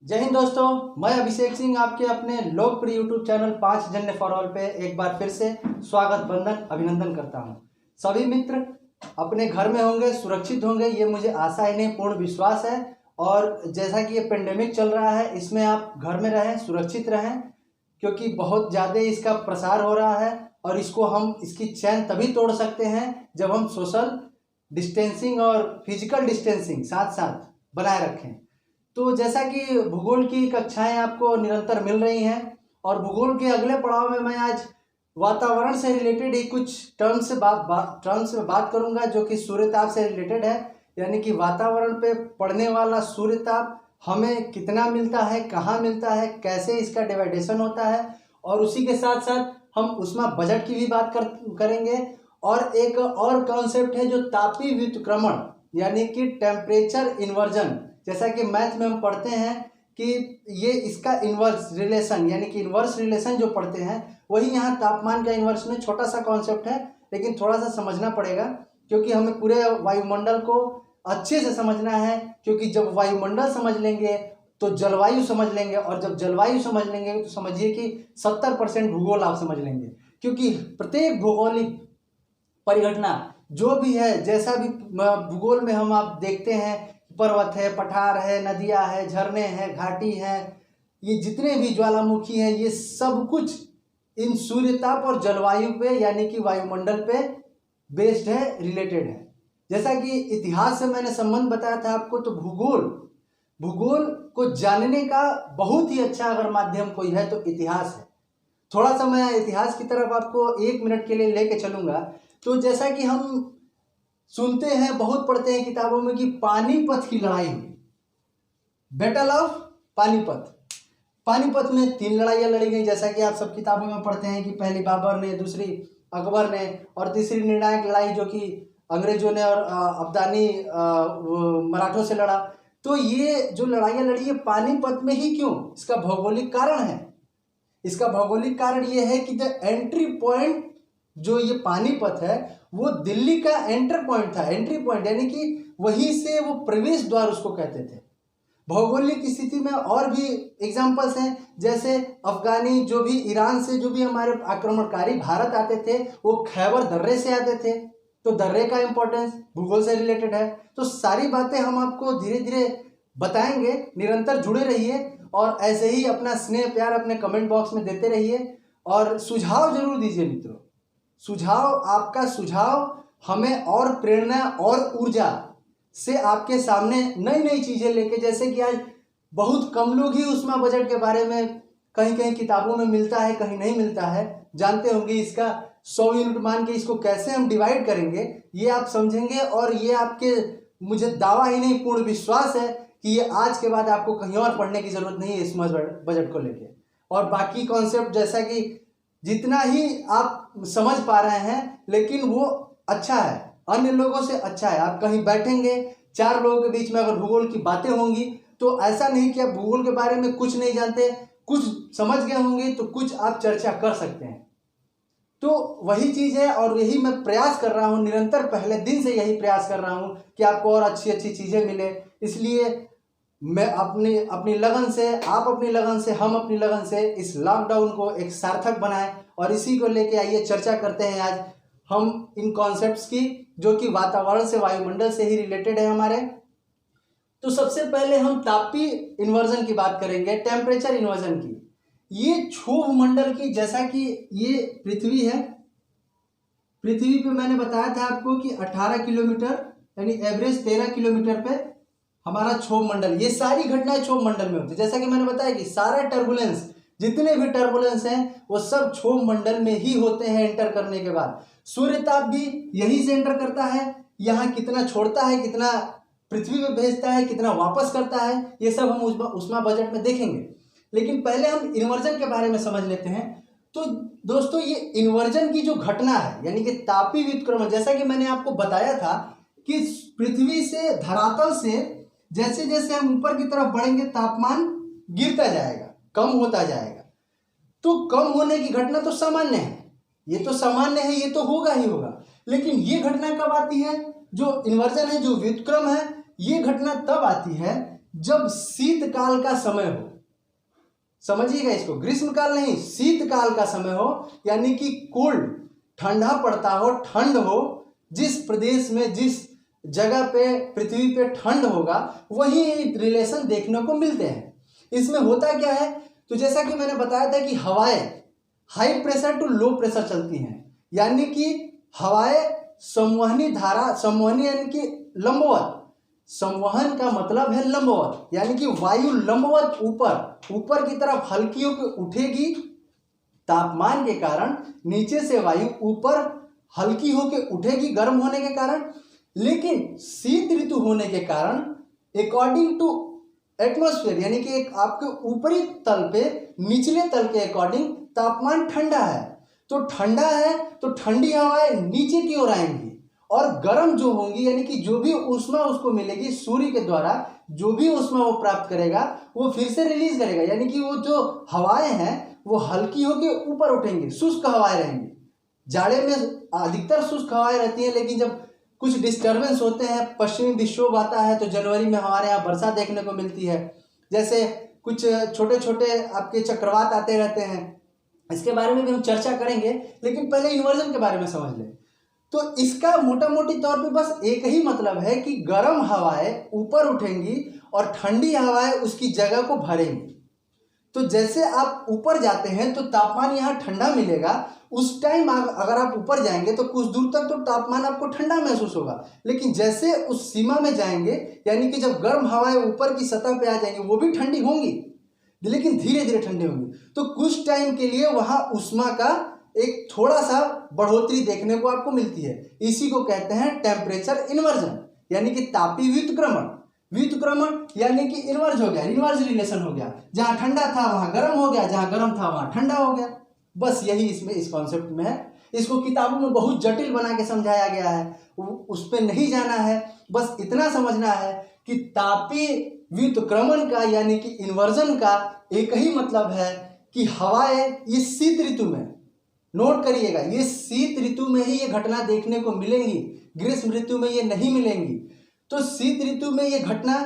जय हिंद दोस्तों, मैं अभिषेक सिंह आपके अपने लोकप्रिय यूट्यूब चैनल 5 जन्य फॉर ऑल पे एक बार फिर से स्वागत बंदन अभिनंदन करता हूं। सभी मित्र अपने घर में होंगे, सुरक्षित होंगे, ये मुझे आशा ही नहीं पूर्ण विश्वास है। और जैसा कि ये पेंडेमिक चल रहा है, इसमें आप घर में रहें, सुरक्षित रहें, क्योंकि बहुत ज़्यादा इसका प्रसार हो रहा है। और इसकी चैन तभी तोड़ सकते हैं जब हम सोशल डिस्टेंसिंग और फिजिकल डिस्टेंसिंग साथ साथ बनाए रखें। तो जैसा कि भूगोल की कक्षाएं आपको निरंतर मिल रही हैं, और भूगोल के अगले पड़ाव में मैं आज वातावरण से रिलेटेड ही कुछ टर्म्स में बात करूंगा, जो कि सूर्यताप से रिलेटेड है। यानी कि वातावरण पे पड़ने वाला सूर्यताप हमें कितना मिलता है, कहाँ मिलता है, कैसे इसका डिवाइडेशन होता है, और उसी के साथ साथ हम उसमें बजट की भी बात करेंगे। और एक और कॉन्सेप्ट है जो तापीय व्युत्क्रमण यानी कि टेम्परेचर इन्वर्जन। जैसा कि मैथ में हम पढ़ते हैं कि ये इसका इन्वर्स रिलेशन यानी कि इन्वर्स रिलेशन जो पढ़ते हैं, वही यहाँ तापमान का इन्वर्स में छोटा सा कॉन्सेप्ट है, लेकिन थोड़ा सा समझना पड़ेगा, क्योंकि हमें पूरे वायुमंडल को अच्छे से समझना है। क्योंकि जब वायुमंडल समझ लेंगे तो जलवायु समझ लेंगे, और जब जलवायु समझ लेंगे तो समझिए कि 70% भूगोल आप समझ लेंगे। क्योंकि प्रत्येक भौगोलिक परिघटना जो भी है, जैसा भी भूगोल में हम आप देखते हैं, पर्वत है, पठार है, नदियां है, झरने हैं, घाटी है, ये जितने भी ज्वालामुखी हैं, ये सब कुछ इन सूर्यताप और जलवायु पे यानी कि वायुमंडल पे बेस्ड है, रिलेटेड है। जैसा कि इतिहास से मैंने संबंध बताया था आपको, तो भूगोल को जानने का बहुत ही अच्छा अगर माध्यम कोई है तो इतिहास है। थोड़ा सा मैं इतिहास की तरफ आपको 1 मिनट के लिए लेके चलूंगा। तो जैसा कि हम सुनते हैं, बहुत पढ़ते हैं किताबों में कि पानीपत की लड़ाई हुई, बैटल ऑफ पानीपत में 3 लड़ाइयाँ लड़ी गई। जैसा कि आप सब किताबों में पढ़ते हैं कि पहली बाबर ने, दूसरी अकबर ने, और तीसरी निर्णायक लड़ाई जो कि अंग्रेजों ने और अब्दाली मराठों से लड़ा। तो ये जो लड़ाइयाँ लड़ी है पानीपत में ही क्यों, इसका भौगोलिक कारण है। इसका भौगोलिक कारण ये है कि जो एंट्री पॉइंट जो ये पानीपत है, वो दिल्ली का एंटर पॉइंट था। एंट्री पॉइंट यानी कि वहीं से वो प्रवेश द्वार उसको कहते थे। भौगोलिक स्थिति में और भी एग्जांपल्स हैं, जैसे अफगानी जो भी ईरान से जो भी हमारे आक्रमणकारी भारत आते थे, वो खैबर दर्रे से आते थे। तो दर्रे का इंपॉर्टेंस भूगोल से रिलेटेड है। तो सारी बातें हम आपको धीरे धीरे बताएंगे, निरंतर जुड़े रहिए, और ऐसे ही अपना स्नेह प्यार अपने कमेंट बॉक्स में देते रहिए, और सुझाव जरूर दीजिए मित्रों। आपका सुझाव हमें और प्रेरणा और ऊर्जा से आपके सामने नई नई चीजें लेके, जैसे कि आज बहुत कम लोग ही उष्मा बजट के बारे में कहीं कहीं किताबों में मिलता है, कहीं नहीं मिलता है, जानते होंगे। इसका 100 यूनिट मान के इसको कैसे हम डिवाइड करेंगे, ये आप समझेंगे। और ये आपके, मुझे दावा ही नहीं पूर्ण विश्वास है कि ये आज के बाद आपको कहीं और पढ़ने की जरूरत नहीं है इस बजट को लेके। और बाकी कॉन्सेप्ट जैसा कि जितना ही आप समझ पा रहे हैं, लेकिन वो अच्छा है, अन्य लोगों से अच्छा है। आप कहीं बैठेंगे, 4 लोगों के बीच में अगर भूगोल की बातें होंगी, तो ऐसा नहीं कि आप भूगोल के बारे में कुछ नहीं जानते, कुछ समझ गए होंगे, तो कुछ आप चर्चा कर सकते हैं। तो वही चीज है, और यही मैं प्रयास कर रहा हूं निरंतर, पहले दिन से यही प्रयास कर रहा हूं कि आपको और अच्छी अच्छी चीजें मिले। इसलिए मैं अपनी लगन से, आप अपनी लगन से, हम अपनी लगन से इस लॉकडाउन को एक सार्थक बनाएं, और इसी को लेके आइए चर्चा करते हैं आज हम इन कॉन्सेप्ट्स की, जो कि वातावरण से, वायुमंडल से ही रिलेटेड है हमारे। तो सबसे पहले हम तापीय इन्वर्जन की बात करेंगे, टेम्परेचर इन्वर्जन की। ये क्षोभ मंडल की, जैसा कि ये पृथ्वी है, पृथ्वी पे मैंने बताया था आपको कि 18 किलोमीटर यानी एवरेज 13 किलोमीटर पे हमारा क्षोभ मंडल, ये सारी घटनाएं क्षोभ मंडल में होती है। जैसा कि मैंने बताया कि सारा टर्बुलेंस, जितने भी टर्बुलेंस हैं, वो सब क्षोभ मंडल में ही होते हैं एंटर करने के बाद। सूर्यताप भी यहीं से एंटर करता है, यहाँ कितना छोड़ता है, कितना पृथ्वी में भेजता है, कितना वापस करता है, ये सब हम उष्मा बजट में देखेंगे। लेकिन पहले हम इन्वर्जन के बारे में समझ लेते हैं। तो दोस्तों, ये इन्वर्जन की जो घटना है, यानी कि तापीय व्युत्क्रमण, जैसा कि मैंने आपको बताया था कि पृथ्वी से, धरातल से जैसे जैसे हम ऊपर की तरफ बढ़ेंगे, तापमान गिरता जाएगा, कम होता जाएगा। तो कम होने की घटना तो सामान्य है, ये तो सामान्य है, ये तो होगा ही होगा। लेकिन ये घटना कब आती है, जो इन्वर्जन है, जो व्युत्क्रम है, ये घटना तब आती है जब शीतकाल का समय हो, समझिएगा इसको, ग्रीष्मकाल नहीं, शीतकाल का समय हो, यानी कि कोल्ड, ठंडा पड़ता हो, ठंड हो, जिस प्रदेश में जिस जगह पे पृथ्वी पे ठंड होगा वही रिलेशन देखने को मिलते हैं। इसमें होता क्या है, तो जैसा कि मैंने बताया था कि हवाएं high pressure to low pressure चलती हैं, यानी कि हवाएं संवहनी धारा, संवहनी यानी कि लंबवत, संवहन का मतलब है लंबवत, यानी कि वायु लंबवत ऊपर ऊपर की तरफ हल्की होकर उठेगी तापमान के कारण, नीचे से वायु ऊपर हल्की होकर उठेगी गर्म होने के कारण, लेकिन शीत ऋतु होने के कारण अकॉर्डिंग टू एटमॉस्फेयर, यानी कि एक आपके ऊपरी तल पे निचले तल के अकॉर्डिंग तापमान ठंडा है, तो ठंडा है तो ठंडी हवाएं नीचे की ओर आएंगी और गर्म जो होंगी, यानी कि जो भी ऊष्मा उसको मिलेगी सूर्य के द्वारा, जो भी ऊष्मा वो प्राप्त करेगा वो फिर से रिलीज करेगा, यानी कि वो जो हवाएं हैं वो हल्की होकर ऊपर उठेंगी, शुष्क हवाएं रहेंगी। जाड़े में अधिकतर शुष्क हवाएं रहती हैं, लेकिन जब कुछ डिस्टर्बेंस होते हैं, पश्चिमी विक्षोभ आता है, तो जनवरी में हमारे यहाँ वर्षा देखने को मिलती है। जैसे कुछ छोटे छोटे आपके चक्रवात आते रहते हैं, इसके बारे में भी हम चर्चा करेंगे, लेकिन पहले इन्वर्जन के बारे में समझ लें। तो इसका मोटा मोटी तौर पे बस एक ही मतलब है कि गर्म हवाएं ऊपर उठेंगी और ठंडी हवाएं उसकी जगह को भरेंगी। तो जैसे आप ऊपर जाते हैं तो तापमान यहाँ ठंडा मिलेगा, उस टाइम अगर आप ऊपर जाएंगे तो कुछ दूर तक तो तापमान आपको ठंडा महसूस होगा, लेकिन जैसे उस सीमा में जाएंगे, यानी कि जब गर्म हवाएं ऊपर की सतह पे आ जाएंगी, वो भी ठंडी होंगी लेकिन धीरे धीरे ठंडी होंगी, तो कुछ टाइम के लिए वहां उष्मा का एक थोड़ा सा बढ़ोतरी देखने को आपको मिलती है। इसी को कहते हैं टेम्परेचर इन्वर्जन, यानी कि तापीय व्युत्क्रमण। व्युत्क्रमण यानी कि इन्वर्ज हो गया, इन्वर्ज रिलेशन हो गया, जहां ठंडा था वहां गर्म हो गया, जहां गर्म था वहां ठंडा हो गया। बस यही इसमें इस कॉन्सेप्ट में है। इसको किताबों में बहुत जटिल बना के समझाया गया है, उस पर नहीं जाना है, बस इतना समझना है कि तापीय व्युत्क्रमण का यानी कि इन्वर्जन का एक ही मतलब है कि हवाएं इस शीत ऋतु में, नोट करिएगा, ये शीत ऋतु में ही ये घटना देखने को मिलेंगी, ग्रीष्म ऋतु में ये नहीं मिलेंगी। तो शीत ऋतु में ये घटना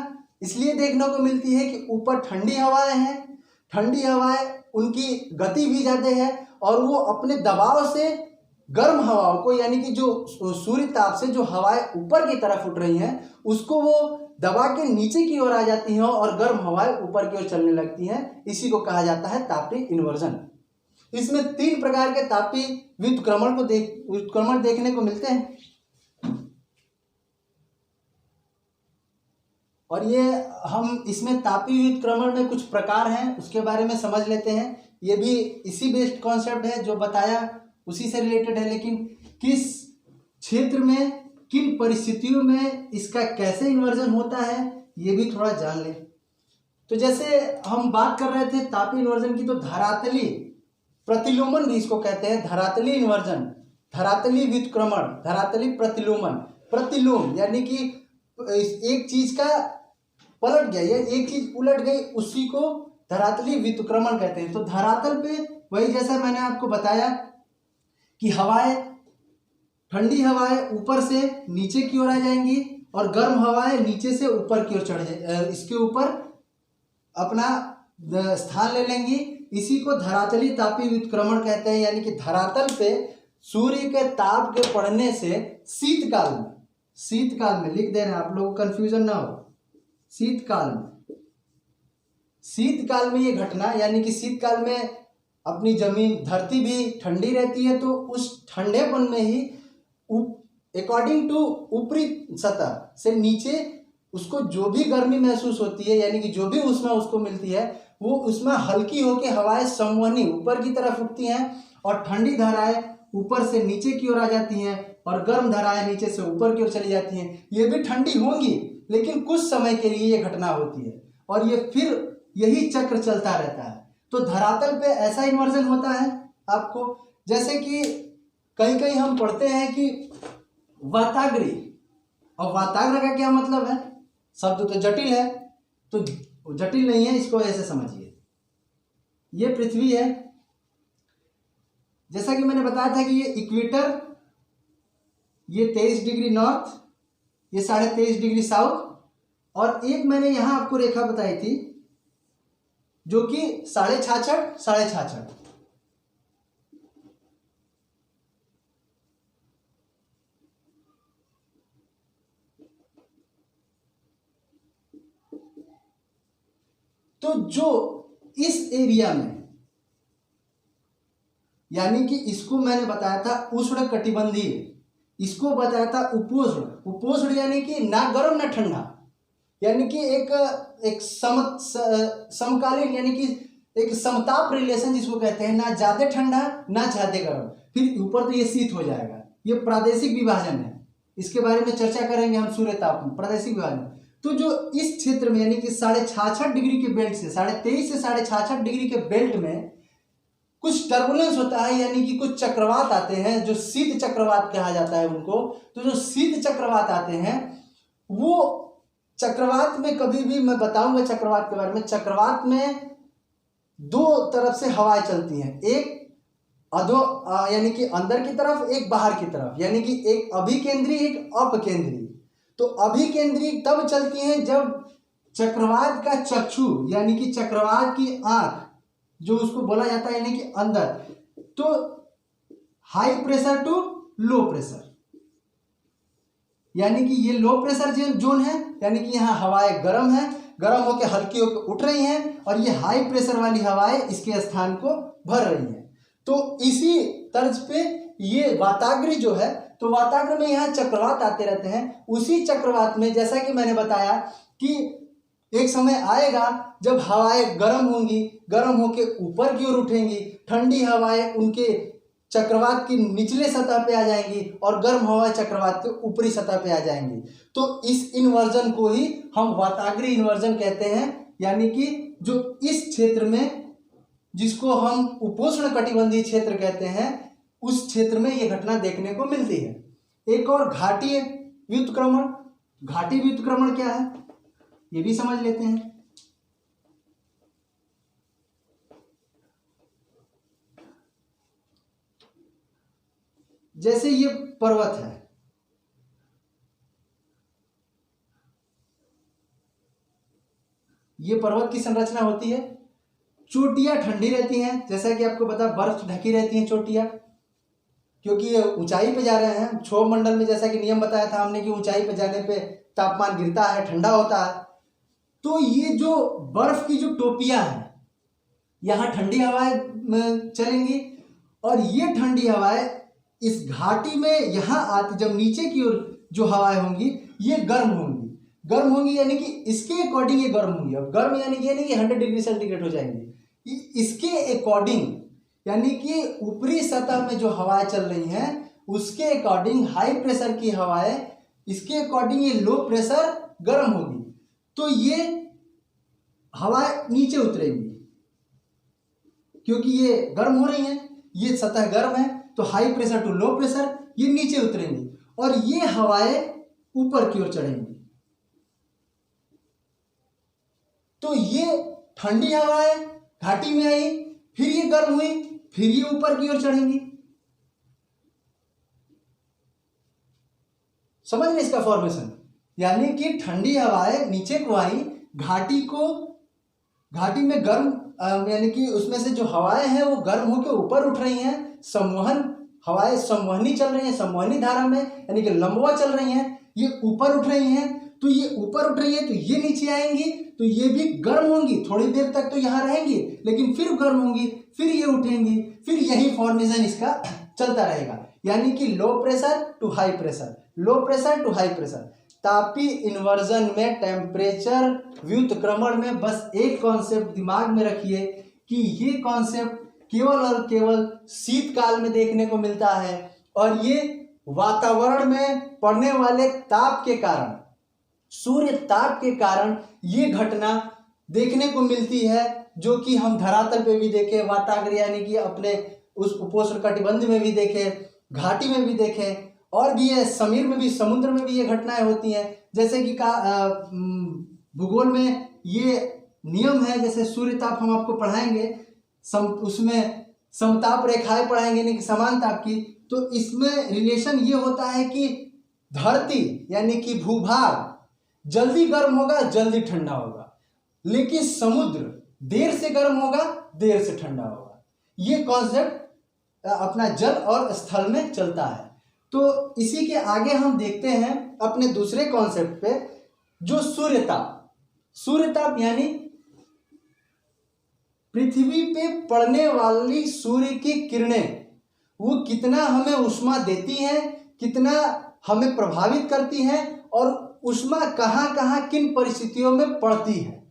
इसलिए देखने को मिलती है कि ऊपर ठंडी हवाएं हैं, ठंडी हवाएं उनकी गति भी ज़्यादा है और वो अपने दबाव से गर्म हवाओं को, यानी कि जो सूर्य ताप से जो हवाएं ऊपर की तरफ उठ रही हैं उसको वो दबा के नीचे की ओर आ जाती हैं और गर्म हवाएं ऊपर की ओर चलने लगती हैं। इसी को कहा जाता है तापीय इन्वर्जन। इसमें 3 प्रकार के तापीय व्युत्क्रमण देखने को मिलते हैं, और ये हम इसमें तापीय व्युत्क्रमण में कुछ प्रकार हैं उसके बारे में समझ लेते हैं। ये भी इसी बेस्ड कॉन्सेप्ट है, जो बताया उसी से रिलेटेड है, लेकिन किस क्षेत्र में किन परिस्थितियों में इसका कैसे इन्वर्जन होता है ये भी थोड़ा जान लें। तो जैसे हम बात कर रहे थे तापीय इन्वर्जन की, तो धरातलीय प्रतिलोमन भी इसको कहते हैं, धरातलीय इन्वर्जन, धरातलीय व्युत्क्रमण, धरातलीय प्रतिलोमन। प्रतिलोम यानी कि एक चीज का पलट गया या एक चीज उलट गई, उसी को धरातलीय व्युत्क्रमण कहते हैं। तो धरातल पे वही जैसा मैंने आपको बताया कि हवाएं, ठंडी हवाएं ऊपर से नीचे की ओर आ जाएंगी और गर्म हवाएं नीचे से ऊपर की ओर चढ़ इसके ऊपर अपना स्थान ले लेंगी। इसी को धरातलीय तापीय व्युत्क्रमण कहते हैं, यानी कि धरातल पे सूर्य के ताप के पड़ने से शीतकाल में लिख दे रहे हैं, आप लोगों को कंफ्यूजन ना हो, शीतकाल में ये घटना, यानी कि शीतकाल में अपनी जमीन धरती भी ठंडी रहती है, तो उस ठंडेपन में ही अकॉर्डिंग टू ऊपरी सतह से नीचे उसको जो भी गर्मी महसूस होती है, यानी कि जो भी उष्मा उसको मिलती है, वो उष्मा हल्की होकर हवाएं संवहनी ऊपर की तरफ उठती हैं और ठंडी धाराएं ऊपर से नीचे की ओर आ जाती हैं और गर्म धाराएं नीचे से ऊपर की ओर चली जाती हैं। ये भी ठंडी होंगी लेकिन कुछ समय के लिए ये घटना होती है और ये फिर यही चक्र चलता रहता है। तो धरातल पे ऐसा इन्वर्जन होता है आपको, जैसे कि कहीं कहीं हम पढ़ते हैं कि वाताग्री, और वाताग्र का क्या मतलब है, शब्द तो जटिल है, तो जटिल नहीं है, इसको ऐसे समझिए। ये पृथ्वी है, जैसा कि मैंने बताया था कि ये इक्वेटर, ये 23 डिग्री नॉर्थ, ये 23.5 डिग्री साउथ, और एक मैंने यहां आपको रेखा बताई थी जो कि 66.5 66.5। तो जो इस एरिया में, यानी कि इसको मैंने बताया था उष्ण कटिबंधीय, इसको बताया था उपोष्ण। उपोष्ण यानी कि ना गर्म ना ठंडा, यानी कि एक समकालीन, यानी कि एक समताप रिलेशन जिसको कहते हैं, ना ज्यादा ठंडा ना ज्यादा गर्म। फिर ऊपर तो ये शीत हो जाएगा, ये प्रादेशिक विभाजन है, इसके बारे में चर्चा करेंगे हम सूर्य ताप में, प्रादेशिक विभाजन। तो जो इस क्षेत्र में यानी कि 66.5 डिग्री के बेल्ट से 23.5 से 66.5 डिग्री के बेल्ट में कुछ टर्बुलेंस होता है, यानी कि कुछ चक्रवात आते हैं जो शीत चक्रवात कहा जाता है उनको। तो जो शीत चक्रवात आते हैं वो चक्रवात में, कभी भी मैं बताऊंगा चक्रवात के बारे में, चक्रवात में दो तरफ से हवाएं चलती हैं, एक यानी कि अंदर की तरफ, एक बाहर की तरफ, यानी कि एक अभिकेंद्री एक अपकेंद्री। तो अभिकेंद्री तब चलती हैं जब चक्रवात का चक्षु यानी कि चक्रवात की आंख जो उसको बोला जाता है, यानी कि अंदर, तो high pressure to low pressure, यानी कि ये लो प्रेशर जोन है, यानी कि यहाँ हवाएं गर्म है, गर्म होकर हल्की होकर उठ रही हैं, और ये हाई प्रेशर वाली हवाएं इसके स्थान को भर रही हैं। तो इसी तर्ज पे ये वाताग्र जो है, तो वाताग्र में यहाँ चक्रवात आते रहते हैं। उसी चक्रवात में जैसा कि मैंने बताया कि एक समय आएगा जब हवाएं गर्म होंगी, गर्म होके ऊपर की ओर उठेंगी, ठंडी हवाएं उनके चक्रवात की निचले सतह पे आ जाएंगी और गर्म हवाएं चक्रवात के ऊपरी सतह पे आ जाएंगी। तो इस इन्वर्जन को ही हम वाताग्र इन्वर्जन कहते हैं, यानी कि जो इस क्षेत्र में, जिसको हम उपोष्ण कटिबंधीय क्षेत्र कहते हैं, उस क्षेत्र में यह घटना देखने को मिलती है। एक और घाटीय व्युत्क्रमण। घाटी व्युत्क्रमण क्या है ये भी समझ लेते हैं। जैसे ये पर्वत है, ये पर्वत की संरचना होती है, चोटियां ठंडी रहती हैं, जैसा कि आपको पता बर्फ ढकी रहती हैं चोटियां, क्योंकि ये ऊंचाई पे जा रहे हैं। क्षोभ मंडल में जैसा कि नियम बताया था हमने कि ऊंचाई पे जाने पे तापमान गिरता है, ठंडा होता है। तो ये जो बर्फ की जो टोपियां हैं, यहाँ ठंडी हवाएं चलेंगी, और ये ठंडी हवाएं इस घाटी में यहाँ आती, जब नीचे की ओर जो हवाएं होंगी ये गर्म होंगी। गर्म होंगी यानी कि इसके अकॉर्डिंग ये गर्म होंगी। अब गर्म यानी कि 100 डिग्री सेंटीग्रेड हो जाएंगी। इसके अकॉर्डिंग यानी कि ऊपरी सतह में जो हवाएं चल रही हैं उसके अकॉर्डिंग हाई प्रेशर की हवाएं, इसके अकॉर्डिंग ये लो प्रेशर गर्म होगी। तो ये हवाएं नीचे उतरेंगी क्योंकि ये गर्म हो रही हैं, ये सतह गर्म है, तो high pressure to low pressure, ये नीचे उतरेंगी और ये हवाएं ऊपर की ओर चढ़ेंगी। तो ये ठंडी हवाएं घाटी में आई, फिर ये गर्म हुई, फिर ये ऊपर की ओर चढ़ेंगी। समझ रहे इसका फॉर्मेशन? यानी कि ठंडी हवाएं नीचे को आई, घाटी में गर्म, यानी कि उसमें से जो हवाएं हैं वो गर्म होकर ऊपर उठ रही हैं। संवहन हवाएं संवहनी चल रही हैं, संवहनी धारा में, यानी कि लंबवत चल रही हैं, ये ऊपर उठ रही हैं। तो ये ऊपर उठ रही है तो ये नीचे आएंगी, तो ये भी गर्म होंगी, थोड़ी देर तक तो यहाँ रहेंगी, लेकिन फिर गर्म होंगी, फिर ये उठेंगी, फिर यही फॉर्मेशन इसका चलता रहेगा। यानी कि low pressure to high pressure, low pressure to high pressure. तापीय इन्वर्जन में, टेम्परेचर व्युत्क्रमण में बस एक कॉन्सेप्ट दिमाग में रखिए कि ये कॉन्सेप्ट केवल और केवल शीतकाल में देखने को मिलता है, और ये वातावरण में पड़ने वाले ताप के कारण, सूर्य ताप के कारण ये घटना देखने को मिलती है, जो कि हम धरातल पे भी देखे, वाताग्र यानी कि अपने उस उपोष्ण कटिबंध में भी देखे, घाटी में भी देखे, और भी ये समीर में भी, समुद्र में भी ये घटनाएं होती हैं। जैसे कि भूगोल में ये नियम है, जैसे सूर्य ताप हम आपको पढ़ाएंगे, उसमें समताप रेखाएं पढ़ाएंगे, यानी कि समान ताप की। तो इसमें रिलेशन ये होता है कि धरती यानी कि भूभाग जल्दी गर्म होगा, जल्दी ठंडा होगा, लेकिन समुद्र देर से गर्म होगा, देर से ठंडा होगा। ये कॉन्सेप्ट अपना जल और स्थल में चलता है। तो इसी के आगे हम देखते हैं अपने दूसरे कॉन्सेप्ट पे, जो सूर्यताप। सूर्यताप यानी पृथ्वी पे पड़ने वाली सूर्य की किरणें वो कितना हमें ऊष्मा देती हैं, कितना हमें प्रभावित करती हैं, और ऊष्मा कहाँ कहाँ किन परिस्थितियों में पड़ती है।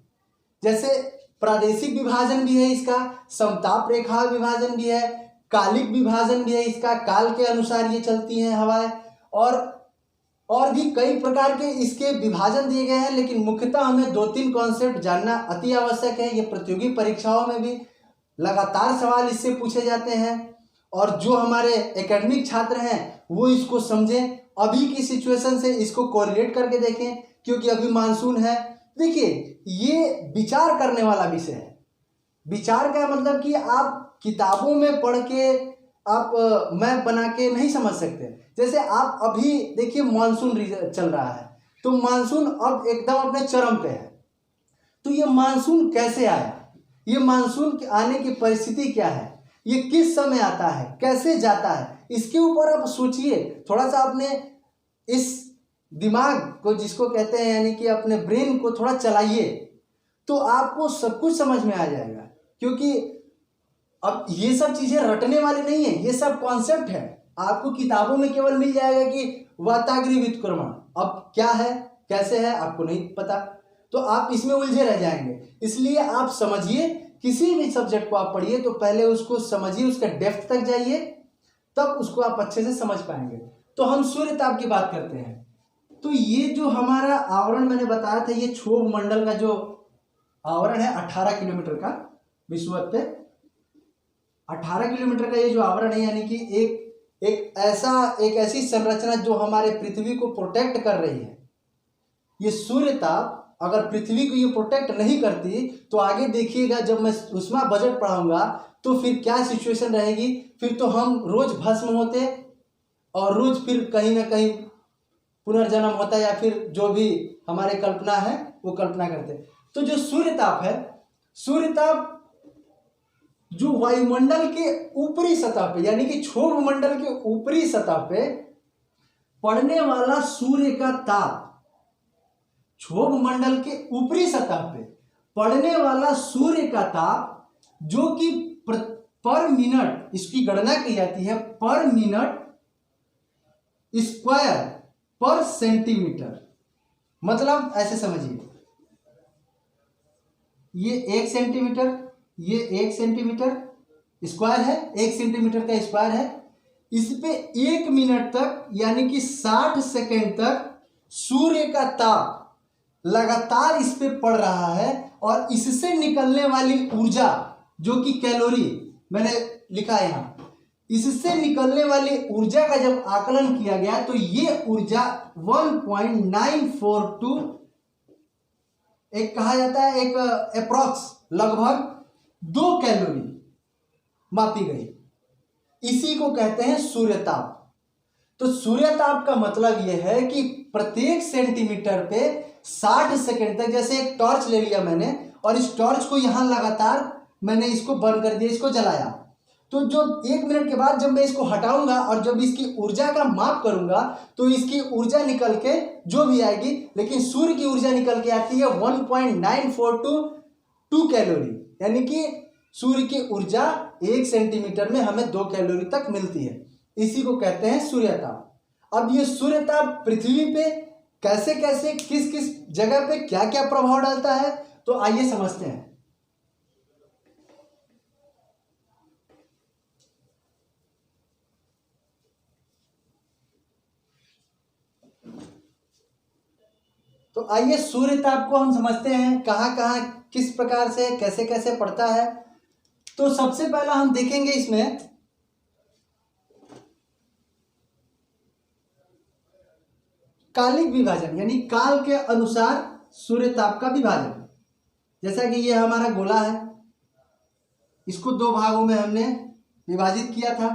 जैसे प्रादेशिक विभाजन भी है इसका, समताप रेखा विभाजन भी है, कालिक विभाजन भी है इसका, काल के अनुसार ये चलती हैं हवाएं, और भी कई प्रकार के इसके विभाजन दिए गए हैं। लेकिन मुख्यतः हमें 2-3 कॉन्सेप्ट जानना अति आवश्यक है। ये प्रतियोगी परीक्षाओं में भी लगातार सवाल इससे पूछे जाते हैं, और जो हमारे एकेडमिक छात्र हैं वो इसको समझें, अभी की सिचुएशन से इसको कोरिलेट करके देखें, क्योंकि अभी मानसून है। देखिए, ये विचार करने वाला विषय है। विचार का मतलब कि आप किताबों में पढ़ के आप मैप बना के नहीं समझ सकते। जैसे आप अभी देखिए मानसून चल रहा है, तो मानसून अब एकदम अपने चरम पे है। तो ये मानसून कैसे आया, ये मानसून के आने की परिस्थिति क्या है, ये किस समय आता है, कैसे जाता है, इसके ऊपर आप सोचिए थोड़ा सा। अपने इस दिमाग को, जिसको कहते हैं यानी कि अपने ब्रेन को थोड़ा चलाइए, तो आपको सब कुछ समझ में आ जाएगा। क्योंकि अब ये सब चीजें रटने वाली नहीं है, ये सब कॉन्सेप्ट है। आपको किताबों में केवल मिल जाएगा कि वाताग्री व्युत्क्रमण अब क्या है, कैसे है, आपको नहीं पता, तो आप इसमें उलझे रह जाएंगे। इसलिए आप समझिए, किसी भी सब्जेक्ट को आप पढ़िए तो पहले उसको समझिए, उसका डेप्थ तक जाइए, तब उसको आप अच्छे से समझ पाएंगे। तो हम सूर्यताप की बात करते हैं। तो ये जो हमारा आवरण मैंने बताया था, ये क्षोभ मंडल का जो आवरण है 18 किलोमीटर का विषुवत पे, 18 किलोमीटर का ये जो आवरण है, यानी कि एक ऐसी संरचना जो हमारे पृथ्वी को प्रोटेक्ट कर रही है। ये सूर्यताप अगर पृथ्वी को ये प्रोटेक्ट नहीं करती तो आगे देखिएगा, जब मैं ऊष्मा बजट पढ़ाऊंगा तो फिर क्या सिचुएशन रहेगी। फिर तो हम रोज भस्म होते और रोज फिर कहीं ना कहीं पुनर्जन्म होता, या फिर जो भी हमारे कल्पना है वो कल्पना करते। तो जो सूर्यताप है, सूर्यताप जो वायुमंडल के ऊपरी सतह पे, यानी कि क्षोभ मंडल के ऊपरी सतह पे पड़ने वाला सूर्य का ताप, क्षोभ मंडल के ऊपरी सतह पे पड़ने वाला सूर्य का ताप, जो कि पर मिनट, इसकी गणना की जाती है पर मिनट स्क्वायर पर सेंटीमीटर। मतलब ऐसे समझिए, ये 1 सेंटीमीटर, ये 1 सेंटीमीटर स्क्वायर है, 1 सेंटीमीटर का स्क्वायर है। इस पे 1 मिनट तक यानी कि 60 सेकेंड तक सूर्य का ताप लगातार इस पे पड़ रहा है, और इससे निकलने वाली ऊर्जा जो कि कैलोरी मैंने लिखा है यहाँ, इससे निकलने वाली ऊर्जा का जब आकलन किया गया तो ये ऊर्जा 1.942 एक कहा जाता है, एक अप्रॉक्स लगभग 2 कैलोरी मापी गई। इसी को कहते हैं सूर्यताप। तो सूर्यताप का मतलब यह है कि प्रत्येक सेंटीमीटर पे 60 सेकेंड तक, जैसे एक टॉर्च ले लिया मैंने और इस टॉर्च को यहां लगातार मैंने इसको बंद कर दिया, इसको जलाया, तो जो 1 मिनट के बाद जब मैं इसको हटाऊंगा और जब इसकी ऊर्जा का माप करूंगा तो इसकी ऊर्जा निकल के जो भी आएगी, लेकिन सूर्य की ऊर्जा निकल के आती है 1.942 कैलोरी, यानी कि सूर्य की ऊर्जा 1 सेंटीमीटर में हमें 2 कैलोरी तक मिलती है। इसी को कहते हैं सूर्यताप। अब ये सूर्यताप पृथ्वी पे कैसे कैसे, किस किस जगह पे क्या क्या प्रभाव डालता है, तो आइए समझते हैं। तो आइए सूर्यताप को हम समझते हैं, कहाँ कहाँ किस प्रकार से कैसे कैसे पड़ता है। तो सबसे पहला हम देखेंगे इसमें कालिक विभाजन, यानी काल के अनुसार सूर्यताप का विभाजन। जैसा कि ये हमारा गोला है, इसको 2 भागों में हमने विभाजित किया था,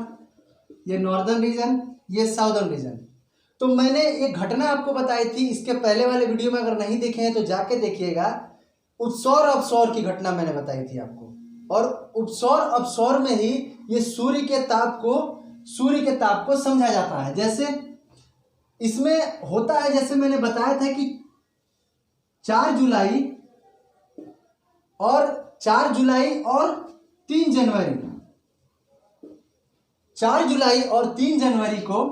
ये नॉर्दर्न रीजन, ये साउदर्न रीजन। तो मैंने एक घटना आपको बताई थी, इसके पहले वाले वीडियो में अगर नहीं देखे हैं तो जाके देखिएगा। उत्सौर अपसौर की घटना मैंने बताई थी आपको, और उत्सौर अपसौर में ही ये सूर्य के ताप को समझा जाता है। जैसे इसमें होता है, जैसे मैंने बताया था कि 4 जुलाई और 3 जनवरी, 4 जुलाई और 3 जनवरी को,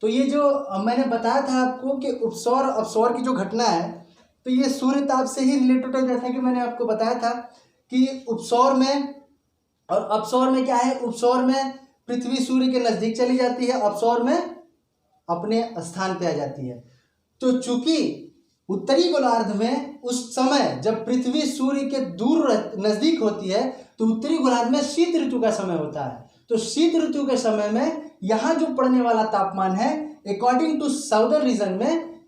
तो ये जो मैंने बताया था आपको कि उपसौर अपसौर की जो घटना है, तो ये सूर्य ताप से ही रिलेटेड है। जैसा कि मैंने आपको बताया था कि उपसौर में और अपसौर में क्या है, उपसौर में पृथ्वी सूर्य के नजदीक चली जाती है, अपसौर में अपने स्थान पे आ जाती है। तो चूंकि उत्तरी गोलार्ध में उस समय जब पृथ्वी सूर्य के दूर नजदीक होती है, तो उत्तरी गोलार्ध में शीत ऋतु का समय होता है। तो शीत ऋतु के समय में यहाँ जो पड़ने वाला तापमान है, अकॉर्डिंग टू साउदर्न रीजन में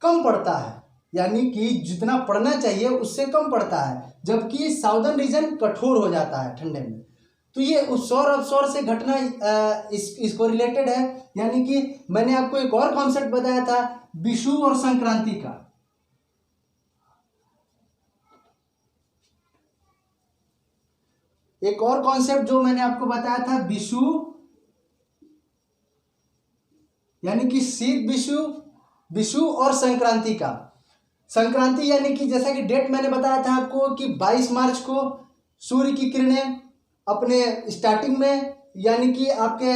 कम पड़ता है, यानी कि जितना पड़ना चाहिए उससे कम पड़ता है, जबकि साउदर्न रीजन कठोर हो जाता है ठंडे में। तो ये उत्सौर अपसौर से घटना इसको रिलेटेड है। यानी कि मैंने आपको एक और कॉन्सेप्ट बताया था विषु और संक्रांति का। एक और कॉन्सेप्ट जो मैंने आपको बताया था विषु, यानी कि शीत विषु और संक्रांति का। संक्रांति यानी कि जैसा कि डेट मैंने बताया था आपको कि 22 मार्च को सूर्य की किरणें अपने स्टार्टिंग में यानी कि आपके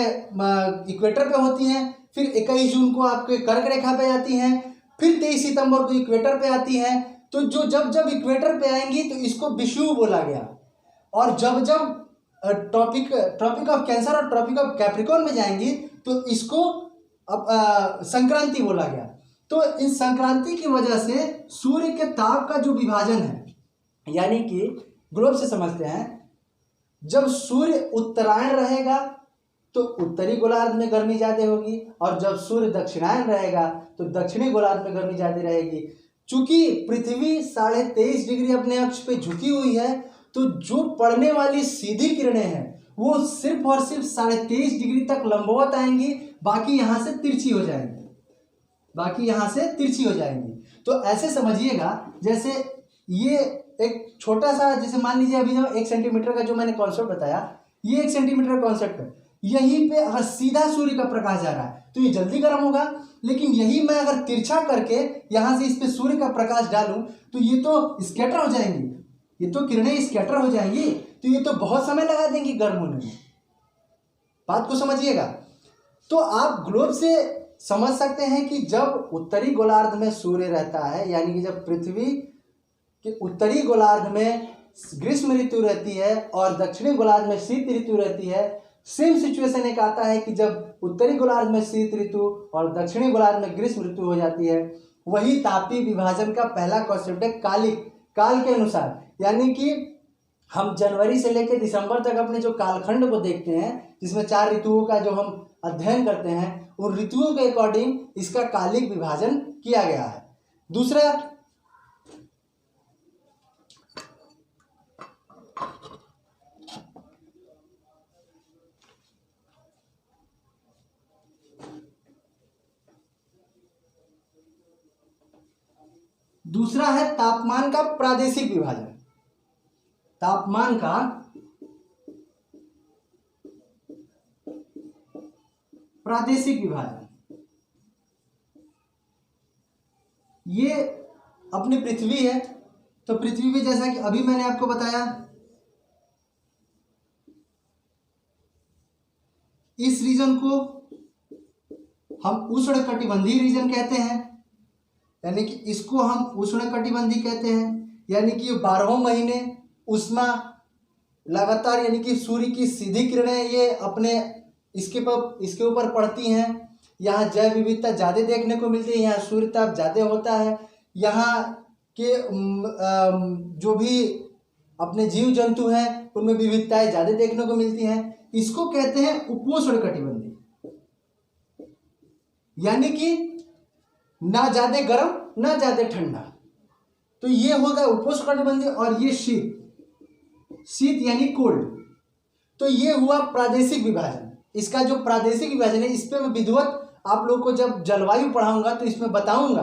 इक्वेटर पे होती हैं, फिर 21 जून को आपके कर्क रेखा पे आती हैं, फिर 23 सितंबर को इक्वेटर पे आती हैं। तो जो जब जब इक्वेटर पे आएंगी तो इसको विषुव बोला गया, और जब जब ट्रॉपिक ऑफ कैंसर और ट्रॉपिक ऑफ कैप्रिकॉर्न में जाएंगी तो इसको अब संक्रांति बोला गया। तो इस संक्रांति की वजह से सूर्य के ताप का जो विभाजन है, यानी कि ग्लोब से समझते हैं, जब सूर्य उत्तरायण रहेगा तो उत्तरी गोलार्ध में गर्मी ज़्यादा होगी, और जब सूर्य दक्षिणायन रहेगा तो दक्षिणी गोलार्ध में गर्मी ज़्यादा रहेगी। चूंकि पृथ्वी 23.5 डिग्री अपने अक्ष पे झुकी हुई है, तो जो पड़ने वाली सीधी किरणें हैं वो सिर्फ और सिर्फ 23.5 डिग्री तक लंबवत आएंगी, बाकी यहाँ से तिरछी हो जाएंगी। तो ऐसे समझिएगा, जैसे ये एक छोटा सा, जैसे मान लीजिए अभी जो 1 सेंटीमीटर का जो मैंने कॉन्सेप्ट बताया, ये 1 सेंटीमीटर कॉन्सेप्ट है। यहीं पे अगर सीधा सूर्य का प्रकाश जा रहा है तो ये जल्दी गर्म होगा, लेकिन यही मैं अगर तिरछा करके यहाँ से इस पे सूर्य का प्रकाश डालूं तो ये तो स्कैटर हो जाएंगी, ये तो किरणें स्कैटर हो जाएंगी, तो ये तो बहुत समय लगा देंगी गर्म होने में। बात को समझिएगा। तो आप ग्लोब से समझ सकते हैं कि जब उत्तरी गोलार्ध में सूर्य रहता है, यानी कि जब पृथ्वी के उत्तरी गोलार्ध में ग्रीष्म ऋतु रहती है और दक्षिणी गोलार्ध में शीत ऋतु रहती है, सेम सिचुएशन एक आता है कि जब उत्तरी गोलार्ध में शीत ऋतु और दक्षिणी गोलार्ध में ग्रीष्म ऋतु हो जाती है। वही तापीय विभाजन का पहला कॉन्सेप्ट है कालिक, काल के अनुसार। यानी कि हम जनवरी से लेकर दिसंबर तक अपने जो कालखंड को देखते हैं, जिसमें 4 ऋतुओं का जो हम अध्ययन करते हैं, उन ऋतुओं के अकॉर्डिंग इसका कालिक विभाजन किया गया है। दूसरा है तापमान का प्रादेशिक विभाजन। तापमान का प्रादेशिक विभाजन, ये अपनी पृथ्वी है। तो पृथ्वी में जैसा कि अभी मैंने आपको बताया, इस रीजन को हम उष्णकटिबंधीय रीजन कहते हैं, यानी कि इसको हम उष्णकटिबंधीय कहते हैं। यानी कि 12 महीने उष्मा लगातार, यानी कि सूर्य की सीधी किरणें ये अपने इसके ऊपर पड़ती हैं। यहाँ जैव विविधता ज़्यादा देखने को मिलती है, यहाँ सूर्य ताप ज़्यादा होता है, यहाँ के जो भी अपने जीव जंतु हैं उनमें विविधताएं ज़्यादा देखने को मिलती हैं। इसको कहते हैं उपोष्णकटिबंधीय, यानी कि ना ज़्यादा गर्म ना ज़्यादा ठंडा। तो ये होगा उपोष्णकटिबंधीय, और ये शीत यानी कोल्ड। तो ये हुआ प्रादेशिक विभाजन। इसका जो प्रादेशिक विभाजन है इस पे मैं विधिवत आप लोग को जब जलवायु पढ़ाऊंगा तो इसमें बताऊंगा,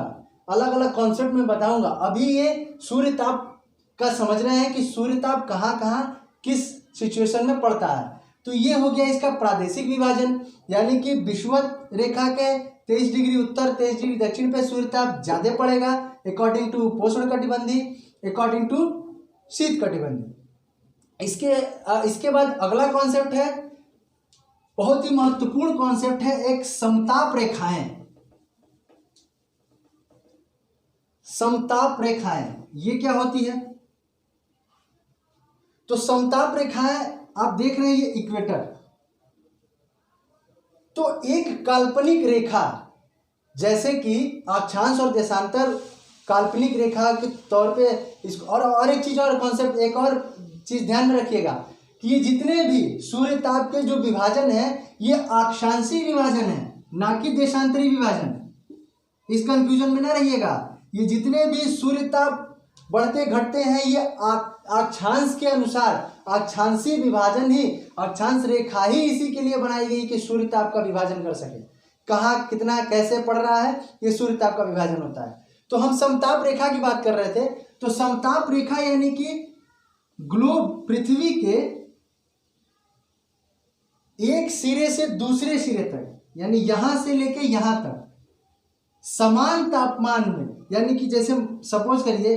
अलग अलग कॉन्सेप्ट में बताऊंगा। अभी ये सूर्य ताप का समझ रहे हैं कि सूर्य ताप कहाँ कहाँ किस सिचुएशन में पड़ता है। तो ये हो गया इसका प्रादेशिक विभाजन, यानी कि विषुवत रेखा के 23 डिग्री उत्तर 23 डिग्री दक्षिण पे सूर्य ताप ज्यादा पड़ेगा अकॉर्डिंग टू पोषण कटिबंधी, अकॉर्डिंग टू शीत कटिबंधी। इसके बाद अगला कॉन्सेप्ट है, बहुत ही महत्वपूर्ण कॉन्सेप्ट है, एक समताप रेखाएं। समताप रेखाएं ये क्या होती है? तो समताप रेखाएं आप देख रहे हैं ये इक्वेटर, तो एक काल्पनिक रेखा जैसे कि अक्षांश और देशांतर काल्पनिक रेखा के तौर पे इसको, और एक चीज और कॉन्सेप्ट, एक और चीज ध्यान में रखिएगा कि ये जितने भी सूर्य ताप के जो विभाजन है ये अक्षांशी विभाजन है, ना कि देशांतरी विभाजन। इस कंफ्यूजन में ना रहिएगा। ये जितने भी सूर्य ताप बढ़ते घटते हैं ये अक्षांश के अनुसार, अक्षांशी विभाजन ही, अक्षांश रेखा ही इसी के लिए बनाई गई कि सूर्य ताप का विभाजन कर सके। कहाँ कितना कैसे पड़ रहा है ये सूर्य ताप का विभाजन होता है। तो हम समताप रेखा की बात कर रहे थे। तो समताप रेखा यानी कि ग्लोब पृथ्वी के एक सिरे से दूसरे सिरे तक, यानी यहां से लेके यहां तक समान तापमान में, यानी कि जैसे सपोज करिए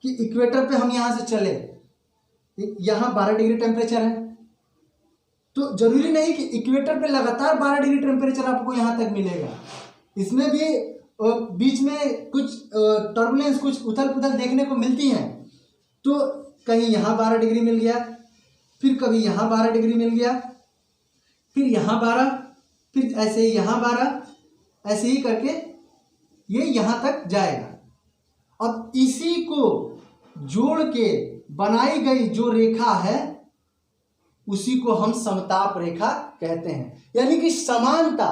कि इक्वेटर पे हम यहां से चले, यहां 12 डिग्री टेम्परेचर है, तो जरूरी नहीं कि इक्वेटर पे लगातार 12 डिग्री टेम्परेचर आपको यहां तक मिलेगा। इसमें भी बीच में कुछ टर्बुलेंस, कुछ उथल पुथल देखने को मिलती है। तो कहीं यहाँ 12 डिग्री मिल गया, फिर कभी यहाँ 12 डिग्री मिल गया, फिर यहाँ 12, फिर ऐसे ही यहाँ 12, ऐसे ही करके ये यहाँ तक जाएगा। अब इसी को जोड़ के बनाई गई जो रेखा है उसी को हम समताप रेखा कहते हैं। यानी कि समानता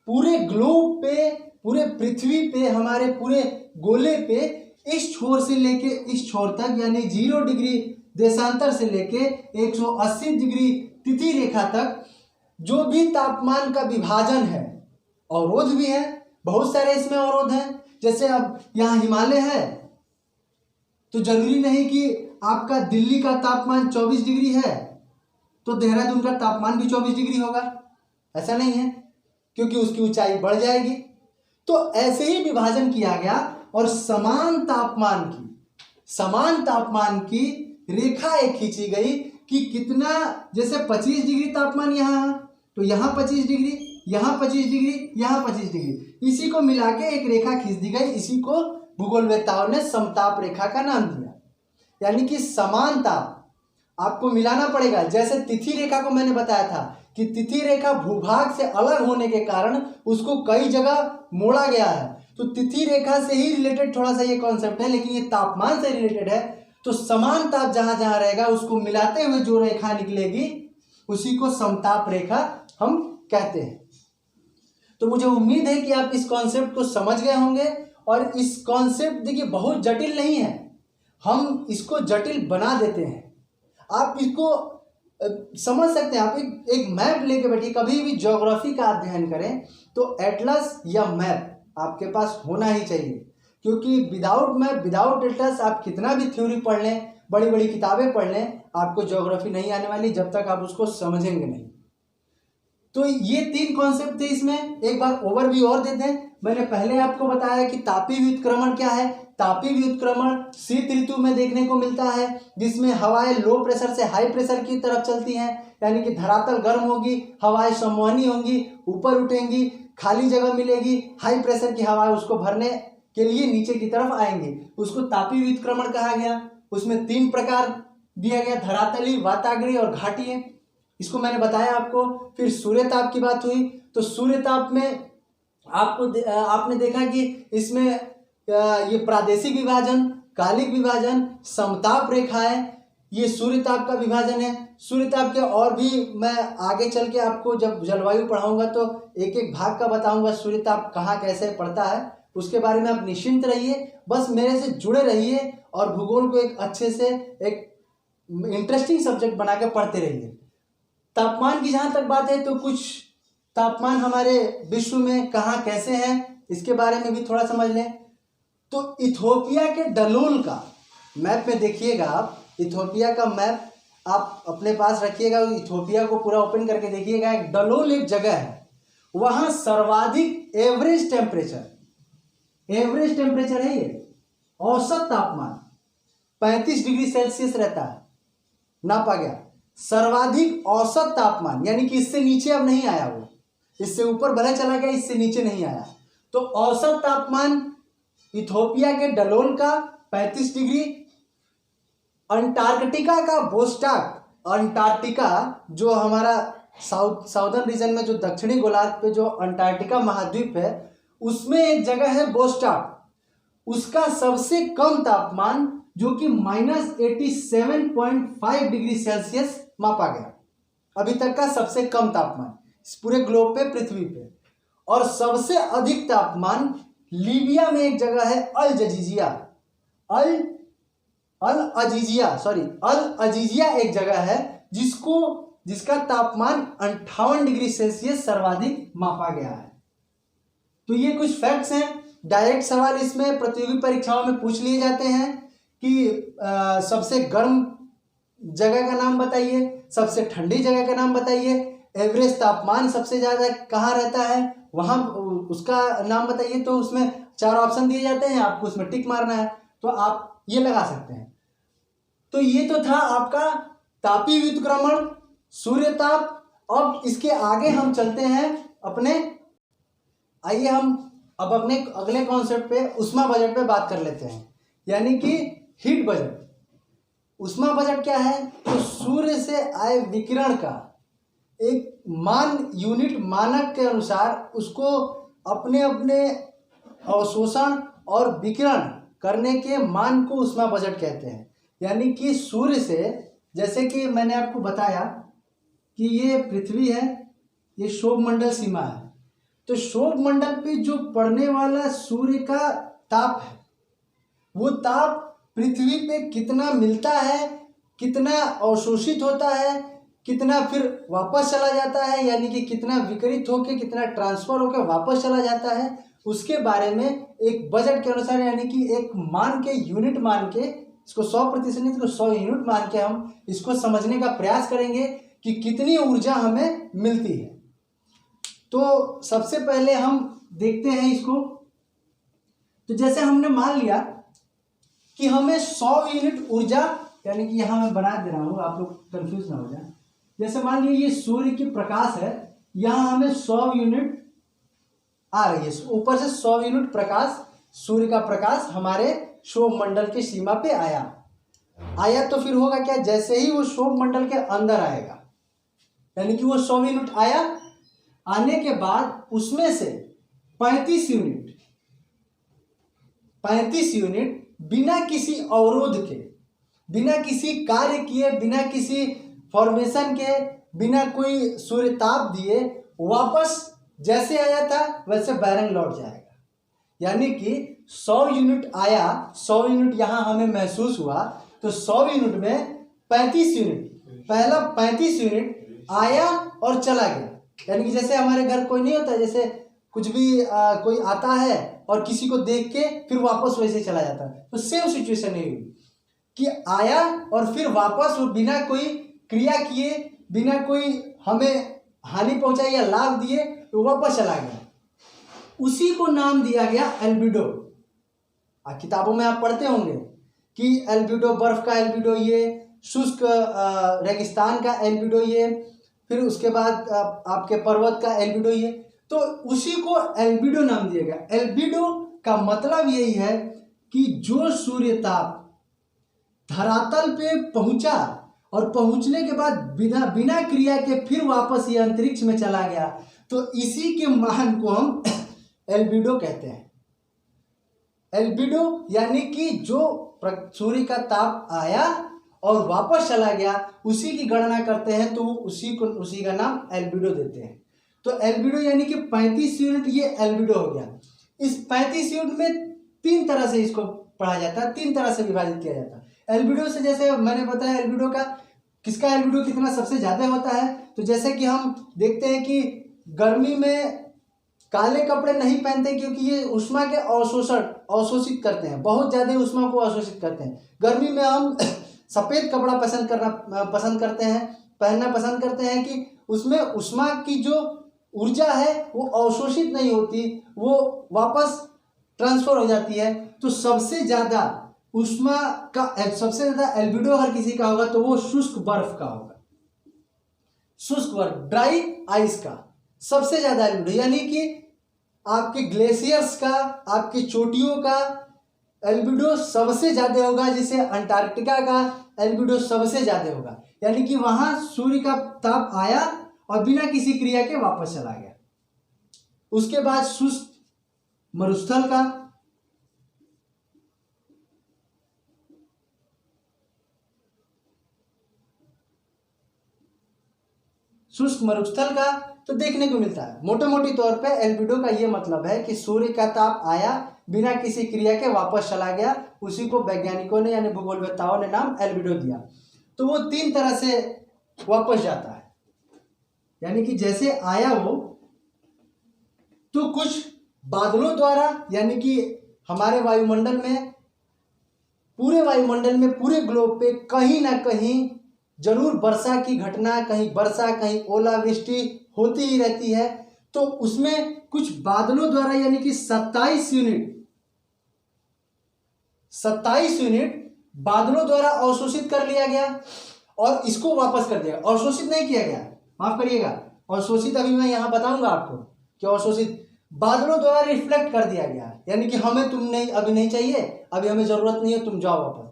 पूरे ग्लोब पे, पूरे पृथ्वी पे, हमारे पूरे गोले पे इस छोर से लेके इस छोर तक, यानी 0 डिग्री देशांतर से लेके 180 डिग्री तिथि रेखा तक जो भी तापमान का विभाजन है, अवरोध भी है, बहुत सारे इसमें अवरोध हैं। जैसे अब यहाँ हिमालय है तो जरूरी नहीं कि आपका दिल्ली का तापमान 24 डिग्री है तो देहरादून का तापमान भी 24 डिग्री होगा, ऐसा नहीं है, क्योंकि उसकी ऊंचाई बढ़ जाएगी। तो ऐसे ही विभाजन किया गया और समान तापमान की रेखा एक खींची गई कि कितना, जैसे 25 डिग्री तापमान यहाँ है तो यहाँ 25 डिग्री, यहाँ 25 डिग्री, यहाँ 25 डिग्री, इसी को मिला के एक रेखा खींच दी गई। इसी को भूगोलवेत्ताओं ने समताप रेखा का नाम दिया। यानी कि समान ताप आपको मिलाना पड़ेगा। जैसे तिथि रेखा को मैंने बताया था कि तिथि रेखा भूभाग से अलग होने के कारण उसको कई जगह मोड़ा गया है, तो तिथि रेखा से ही रिलेटेड थोड़ा सा ये कॉन्सेप्ट है, लेकिन ये तापमान से रिलेटेड है। तो समान ताप जहां जहां रहेगा उसको मिलाते हुए जो रेखा निकलेगी उसी को समताप रेखा हम कहते हैं। तो मुझे उम्मीद है कि आप इस कॉन्सेप्ट को समझ गए होंगे। और इस कॉन्सेप्ट देखिए बहुत जटिल नहीं है, हम इसको जटिल बना देते हैं। आप इसको समझ सकते हैं। आप एक मैप लेके बैठिए, कभी भी ज्योग्राफी का अध्ययन करें तो एटलस या मैप आपके पास होना ही चाहिए, क्योंकि विदाउट मैप, विदाउट एटलस आप कितना भी थ्योरी पढ़ लें, बड़ी बड़ी किताबें पढ़ लें, आपको ज्योग्राफी नहीं आने वाली जब तक आप उसको समझेंगे नहीं। तो ये 3 कॉन्सेप्ट थे इसमें। एक बार ओवरव्यू और देते हैं। मैंने पहले आपको बताया कि तापीय व्युत्क्रमण क्या है। तापीय व्युत्क्रमण शीत ऋतु में देखने को मिलता है, जिसमें हवाएं लो प्रेशर से हाई प्रेशर की तरफ चलती हैं, यानी कि धरातल गर्म होगी, हवाएं संवहनी होंगी, ऊपर उठेंगी, खाली जगह मिलेगी, हाई प्रेशर की हवाएं उसको भरने के लिए नीचे की तरफ आएंगी, उसको तापीय व्युत्क्रमण कहा गया। उसमें 3 प्रकार दिया गया, धरातली, वाताग्रीय और घाटीय। इसको मैंने बताया आपको। फिर सूर्य ताप की बात हुई, तो सूर्य ताप में आपने देखा कि इसमें ये प्रादेशिक विभाजन, कालिक विभाजन, समताप रेखाएं, ये सूर्य ताप का विभाजन है। सूर्य ताप के और भी मैं आगे चल के आपको जब जलवायु पढ़ाऊंगा तो एक एक भाग का बताऊंगा, सूर्य ताप कहाँ कैसे पड़ता है उसके बारे में आप निश्चिंत रहिए, बस मेरे से जुड़े रहिए और भूगोल को एक अच्छे से एक इंटरेस्टिंग सब्जेक्ट बना के पढ़ते रहिए। तापमान की जहाँ तक बात है तो कुछ तापमान हमारे विश्व में कहाँ कैसे हैं इसके बारे में भी थोड़ा समझ लें। तो इथोपिया के डलोल का मैप में देखिएगा, आप इथोपिया का मैप आप अपने पास रखिएगा, इथोपिया को पूरा ओपन करके देखिएगा। एक डलोल एक जगह है, वहाँ सर्वाधिक एवरेज टेम्परेचर है, ये औसत तापमान 35 डिग्री सेल्सियस रहता है, नापा गया। सर्वाधिक औसत तापमान यानी कि इससे नीचे अब नहीं आया, वो इससे ऊपर भले चला गया, इससे नीचे नहीं आया। तो औसत तापमान इथोपिया के डलोल का 35 डिग्री। अंटार्कटिका का बोस्टॉक, अंटार्कटिका जो हमारा साउदर्न रीजन में जो दक्षिणी गोलार्ध पे जो अंटार्कटिका महाद्वीप है, उसमें एक जगह है बोस्टॉक, उसका सबसे कम तापमान जो कि -87.5 डिग्री सेल्सियस मापा गया, अभी तक का सबसे कम तापमान इस पूरे ग्लोब पे, पृथ्वी पे। और सबसे अधिक तापमान लीबिया में एक जगह है अल अजीजिया एक जगह है जिसका तापमान 58 डिग्री सेल्सियस सर्वाधिक मापा गया है। तो ये कुछ फैक्ट्स हैं। डायरेक्ट सवाल इसमें प्रतियोगी परीक्षाओं में पूछ लिए जाते हैं कि सबसे गर्म जगह का नाम बताइए, सबसे ठंडी जगह का नाम बताइए, एवरेज तापमान सबसे ज़्यादा कहाँ रहता है वहाँ उसका नाम बताइए। तो उसमें 4 ऑप्शन दिए जाते हैं, आपको उसमें टिक मारना है, तो आप ये लगा सकते हैं। तो ये तो था आपका तापीय व्युत्क्रमण, सूर्य ताप। अब इसके आगे हम चलते हैं आइए हम अब अपने अगले कॉन्सेप्ट पे उष्मा बजट पे बात कर लेते हैं, यानी कि हीट बजट। उष्मा बजट क्या है? तो सूर्य से आए विकिरण का एक यूनिट मानक के अनुसार उसको अपने अवशोषण और विकिरण करने के मान को उष्मा बजट कहते हैं। यानी कि सूर्य से, जैसे कि मैंने आपको बताया कि ये पृथ्वी है, ये क्षोभ मंडल सीमा है, तो क्षोभ मंडल पे जो पड़ने वाला सूर्य का ताप है, वो ताप पृथ्वी पे कितना मिलता है, कितना अवशोषित होता है, कितना फिर वापस चला जाता है, यानी कि कितना विकिरित होकर कितना ट्रांसफर होकर वापस चला जाता है, उसके बारे में एक बजट के अनुसार, यानी कि एक मान के, यूनिट मान के, इसको 100% नहीं तो 100 यूनिट मान के हम इसको समझने का प्रयास करेंगे कि कितनी ऊर्जा हमें मिलती है। तो सबसे पहले हम देखते हैं इसको। तो जैसे हमने मान लिया कि हमें 100 यूनिट ऊर्जा, यानी कि यहाँ मैं बना दे रहा हूँ, आप लोग कंफ्यूज ना हो जाए। जैसे मान लीजिए ये सूर्य की प्रकाश है, यहाँ हमें 100 यूनिट आ रही है, ऊपर से 100 यूनिट प्रकाश, सूर्य का प्रकाश हमारे क्षोभ मंडल की सीमा पे आया तो फिर होगा क्या? जैसे ही वो क्षोभ मंडल के अंदर आएगा, यानी कि वो 100 यूनिट आया, आने के बाद उसमें से 35 यूनिट बिना किसी अवरोध के, बिना किसी कार्य किए, बिना किसी फॉर्मेशन के, बिना कोई सूर्य ताप दिए, वापस जैसे आया था वैसे बैरंग लौट जाएगा। यानी कि 100 यूनिट आया, 100 यूनिट यहाँ हमें महसूस हुआ, तो 100 यूनिट में 35 यूनिट, पहला 35 यूनिट आया और चला गया। यानी कि जैसे हमारे घर कोई नहीं होता, जैसे कुछ भी कोई आता है और किसी को देख के फिर वापस वैसे चला जाता है, तो सेम सिचुएशन नहीं हुई कि आया और फिर वापस वो बिना कोई क्रिया किए, बिना कोई हमें हानि पहुंचाई या लाभ दिए, तो वापस चला गया। उसी को नाम दिया गया एल्बिडो। किताबों में आप पढ़ते होंगे कि एल्बिडो, बर्फ का एल्बिडो ये, शुष्क रेगिस्तान का एल्बिडो ये, फिर उसके बाद आपके पर्वत का एल्बिडो ये, तो उसी को एल्बिडो नाम दिया गया। एल्बिडो का मतलब यही है कि जो सूर्य ताप धरातल पे पहुंचा और पहुंचने के बाद बिना क्रिया के फिर वापस ये अंतरिक्ष में चला गया, तो इसी के मान को हम एल्बिडो कहते हैं। एल्बिडो यानी कि जो सूर्य का ताप आया और वापस चला गया, उसी की गणना करते हैं, तो उसी का नाम एल्बिडो देते हैं। तो एल्बिडो यानी कि 35 यूनिट, ये एल्बिडो हो गया। इस 35 यूनिट में 3 तरह से इसको पढ़ा जाता है, 3 तरह से विभाजित किया जाता है। एल्बिडो से, जैसे मैंने बताया, एल्बिडो का किसका एल्बिडो कितना सबसे ज़्यादा होता है, तो जैसे कि हम देखते हैं कि गर्मी में काले कपड़े नहीं पहनते क्योंकि ये उष्मा के अवशोषित करते हैं, बहुत ज़्यादा उष्मा को अवशोषित करते हैं। गर्मी में हम सफ़ेद कपड़ा पसंद करते हैं, पहनना पसंद करते हैं कि उसमें उष्मा की जो ऊर्जा है वो अवशोषित नहीं होती, वो वापस ट्रांसफर हो जाती है। तो सबसे ज़्यादा उष्मा का सबसे ज़्यादा एल्बिडो अगर किसी का होगा तो वो शुष्क बर्फ का होगा, शुष्क बर्फ, ड्राई आइस का सबसे ज़्यादा एल्बिडो, यानी कि आपके ग्लेशियर्स का, आपकी चोटियों का एल्बिडो सबसे ज़्यादा होगा, जिसे अंटार्कटिका का एल्बिडो सबसे ज़्यादा होगा, यानी कि वहाँ सूर्य का ताप आया और बिना किसी क्रिया के वापस चला गया। उसके बाद शुष्क मरुस्थल का, शुष्क मरुस्थल का तो देखने को मिलता है। मोटे मोटी तौर पे एल्बिडो का ये मतलब है कि सूर्य का ताप आया, बिना किसी क्रिया के वापस चला गया, उसी को वैज्ञानिकों ने यानी भूगोलवेत्ताओं ने नाम एल्बिडो दिया। तो वो 3 तरह से वापस जाता है, यानी कि जैसे आया वो तो कुछ बादलों द्वारा, यानी कि हमारे वायुमंडल में, पूरे वायुमंडल में, पूरे ग्लोब पे कहीं ना कहीं जरूर वर्षा की घटना, कहीं वर्षा कहीं ओलावृष्टि होती ही रहती है। तो उसमें कुछ बादलों द्वारा यानी कि 27 यूनिट बादलों द्वारा अवशोषित कर लिया गया और इसको वापस कर दिया। अवशोषित नहीं किया गया, माफ करिएगा, अवशोषित अभी मैं यहां बताऊंगा आपको कि अवशोषित बादलों द्वारा रिफ्लेक्ट कर दिया गया, यानी कि हमें तुम नहीं, अभी नहीं चाहिए, अभी हमें जरूरत नहीं है, तुम जाओ वापस।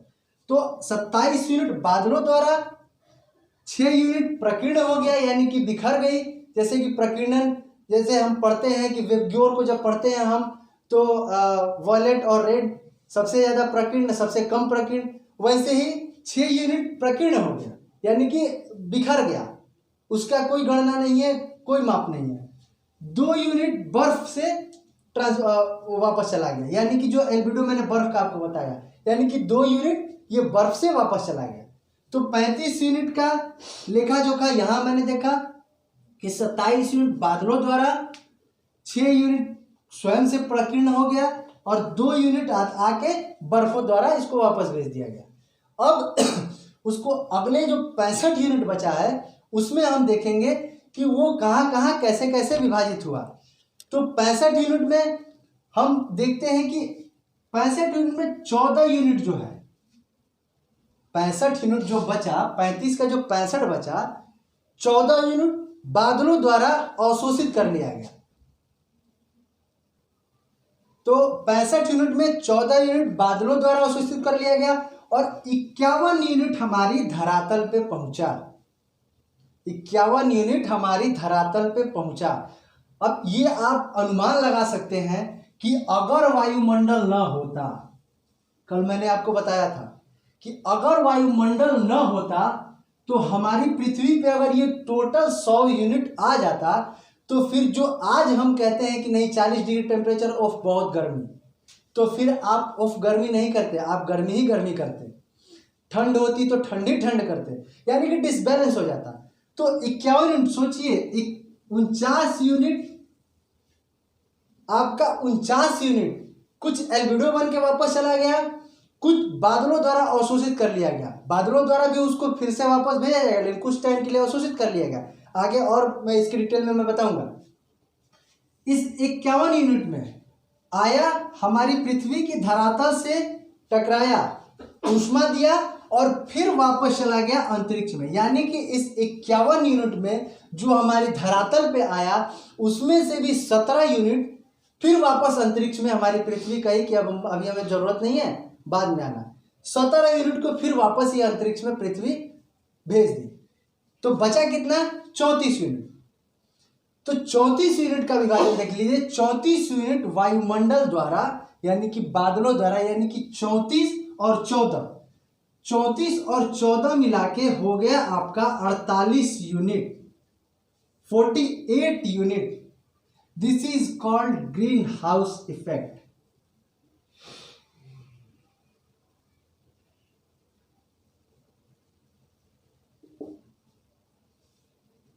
तो 27 यूनिट बादलों द्वारा, 6 यूनिट प्रकीर्ण हो गया, यानी कि बिखर गई। जैसे कि प्रकीर्णन, जैसे हम पढ़ते हैं कि वेबग्योर को जब पढ़ते हैं हम तो वॉयलेट और रेड सबसे ज़्यादा प्रकीर्ण, सबसे कम प्रकीर्ण, वैसे ही 6 यूनिट प्रकीर्ण हो गया, यानी कि बिखर गया, उसका कोई गणना नहीं है, कोई माप नहीं है। 2 यूनिट बर्फ से वापस चला गया, यानी कि जो एल्बिडो मैंने बर्फ का आपको बताया, यानी कि 2 यूनिट ये बर्फ से वापस चला गया। तो 35 यूनिट का लेखा जोखा यहां मैंने देखा कि 27 यूनिट बादलों द्वारा, 6 यूनिट स्वयं से प्रकीर्ण हो गया और 2 यूनिट आके बर्फों द्वारा इसको वापस भेज दिया गया। अब उसको अगले जो 65 यूनिट बचा है उसमें हम देखेंगे कि वो कहाँ कहाँ कैसे कैसे विभाजित हुआ। तो 65 यूनिट में हम देखते हैं कि 65 यूनिट में 14 यूनिट जो है, 65 यूनिट जो बचा, 35 का जो 65 बचा, 14 यूनिट बादलों द्वारा अवशोषित कर लिया गया। तो 65 यूनिट में 14 यूनिट बादलों द्वारा अवशोषित कर लिया गया और 51 यूनिट हमारी धरातल पे पहुंचा। 51 यूनिट हमारी धरातल पे पहुंचा। अब ये आप अनुमान लगा सकते हैं कि अगर वायुमंडल न होता, कल मैंने आपको बताया था कि अगर वायुमंडल न होता तो हमारी पृथ्वी पे अगर ये टोटल 100 यूनिट आ जाता तो फिर जो आज हम कहते हैं कि नहीं 40 डिग्री टेम्परेचर ऑफ बहुत गर्मी, तो फिर आप ऑफ गर्मी नहीं करते, आप गर्मी ही गर्मी करते, ठंड होती तो ठंडी ठंड करते, यानी कि डिसबैलेंस हो जाता। तो 51 यूनिट सोचिए, 49 यूनिट आपका, 49 यूनिट कुछ एल्बिडो बन के वापस चला गया, कुछ बादलों द्वारा अवशोषित कर लिया गया, बादलों द्वारा भी उसको फिर से वापस भेजा जाएगा लेकिन कुछ टाइम के लिए अवशोषित कर लिया गया। आगे और मैं इसकी डिटेल में मैं बताऊंगा। इस 51 यूनिट में आया, हमारी पृथ्वी की धरातल से टकराया, ऊष्मा दिया और फिर वापस चला गया अंतरिक्ष में, यानी कि इस 51 यूनिट में जो हमारी धरातल पे आया उसमें से भी 17 यूनिट फिर वापस अंतरिक्ष में हमारी पृथ्वी कही कि अब अभी हमें जरूरत नहीं है, बाद में आना। 17 यूनिट को फिर वापस ये अंतरिक्ष में पृथ्वी भेज दी, तो बचा कितना? 34 यूनिट। तो 34 यूनिट का विभाजन देख लीजिए, 34 यूनिट वायुमंडल द्वारा यानी कि बादलों द्वारा, यानी कि 34 और 14, 34 और 14 मिला के हो गया आपका 48 unit, 48 unit. This is called green house effect.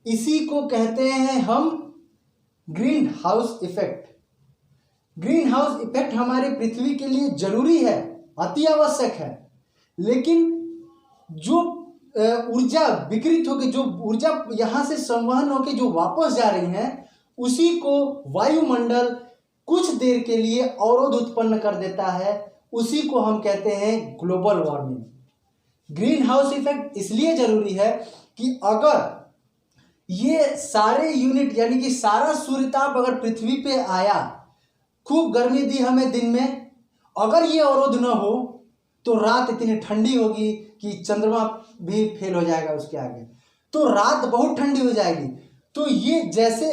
इसी को कहते हैं हम green house effect. Green house effect हमारे पृथ्वी के लिए जरूरी है, अति आवश्यक है, लेकिन जो ऊर्जा विकिरित होकर, जो ऊर्जा यहाँ से संवहन होकर जो वापस जा रही है, उसी को वायुमंडल कुछ देर के लिए अवरोध उत्पन्न कर देता है। उसी को हम कहते हैं global warming. Green house effect इसलिए जरूरी है कि अगर ये सारे यूनिट यानी कि सारा सूर्यताप अगर पृथ्वी पे आया, खूब गर्मी दी हमें दिन में, अगर ये अवरोध न हो तो रात इतनी ठंडी होगी कि चंद्रमा भी फेल हो जाएगा उसके आगे, तो रात बहुत ठंडी हो जाएगी। तो ये जैसे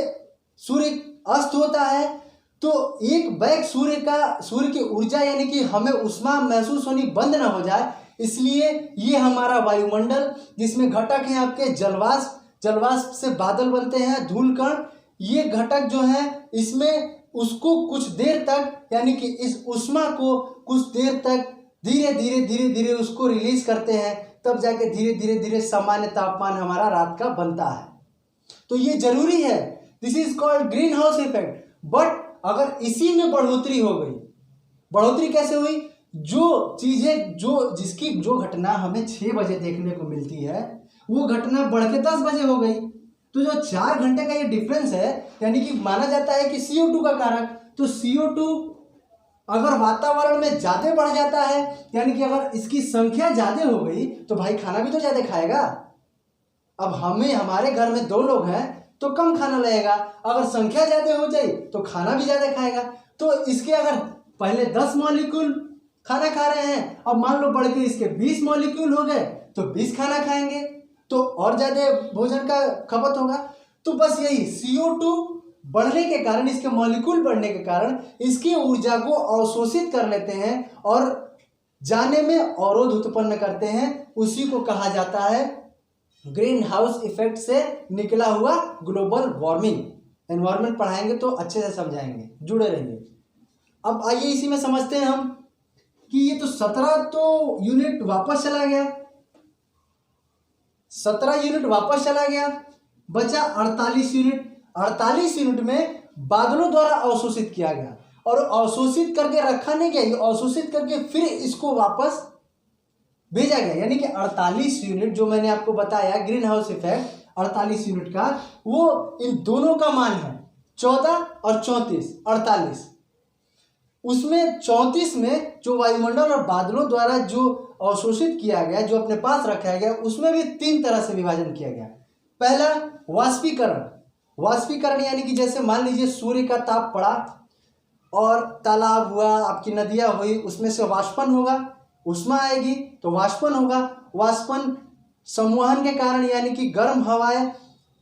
सूर्य अस्त होता है तो एक बैग सूर्य की ऊर्जा यानी कि हमें उष्मा महसूस होनी बंद ना हो जाए, इसलिए ये हमारा वायुमंडल जिसमें घटक हैं आपके जलवाष्प से बादल बनते हैं, धूल कण, ये घटक जो है इसमें उसको कुछ देर तक यानी कि इस उष्मा को कुछ देर तक धीरे धीरे उसको रिलीज करते हैं, तब जाके धीरे धीरे सामान्य तापमान हमारा रात का बनता है। तो ये जरूरी है, this is called green house effect. But अगर इसी में बढ़ोतरी हो गई, बढ़ोतरी कैसे हुई? जो चीजें जिसकी जो घटना हमें 6 बजे देखने को मिलती है वो घटना बढ़ के 10 बजे हो गई। तो जो 4 घंटे का ये डिफरेंस है, यानी कि माना जाता है कि CO2 का कारक, तो CO2 अगर वातावरण में ज्यादा बढ़ जाता है, यानी कि अगर इसकी संख्या ज्यादा हो गई तो भाई खाना भी तो ज्यादा खाएगा। अब हमारे घर में 2 लोग हैं तो कम खाना लगेगा, अगर संख्या ज्यादा हो जाए तो खाना भी ज्यादा खाएगा। तो इसके अगर पहले 10 मॉलिक्यूल खाना खा रहे हैं, अब मान लो बढ़ के इसके 20 मॉलिक्यूल हो गए तो 20 खाना खाएंगे, तो और ज्यादा भोजन का खपत होगा। तो बस यही CO2 बढ़ने के कारण, इसके मॉलिक्यूल बढ़ने के कारण इसकी ऊर्जा को अवशोषित कर लेते हैं और जाने में अवरोध उत्पन्न करते हैं। उसी को कहा जाता है ग्रीन हाउस इफेक्ट से निकला हुआ ग्लोबल वार्मिंग। एनवायरमेंट पढ़ाएंगे तो अच्छे से समझाएंगे, जुड़े रहिए। अब आइए इसी में समझते हैं हम कि ये तो 17 तो यूनिट वापस चला गया, 17 यूनिट वापस चला गया, बचा 48 यूनिट। 48 यूनिट में बादलों द्वारा अवशोषित किया गया, और अवशोषित करके रखा नहीं गया, ये अवशोषित करके फिर इसको वापस भेजा गया। यानी कि 48 यूनिट जो मैंने आपको बताया ग्रीन हाउस इफेक्ट 48 यूनिट का, वो इन दोनों का मान है 14 और 34, 48। उसमें 34 में जो वायुमंडल और बादलों द्वारा जो अवशोषित किया गया, जो अपने पास रखा गया, उसमें भी 3 तरह से विभाजन किया गया। पहला वाष्पीकरण। वाष्पीकरण यानी कि जैसे मान लीजिए सूर्य का ताप पड़ा और तालाब हुआ, आपकी नदियां हुई, उसमें से वाष्पन होगा, उष्मा आएगी तो वाष्पन होगा। वाष्पन संवहन के कारण यानी कि गर्म हवाएं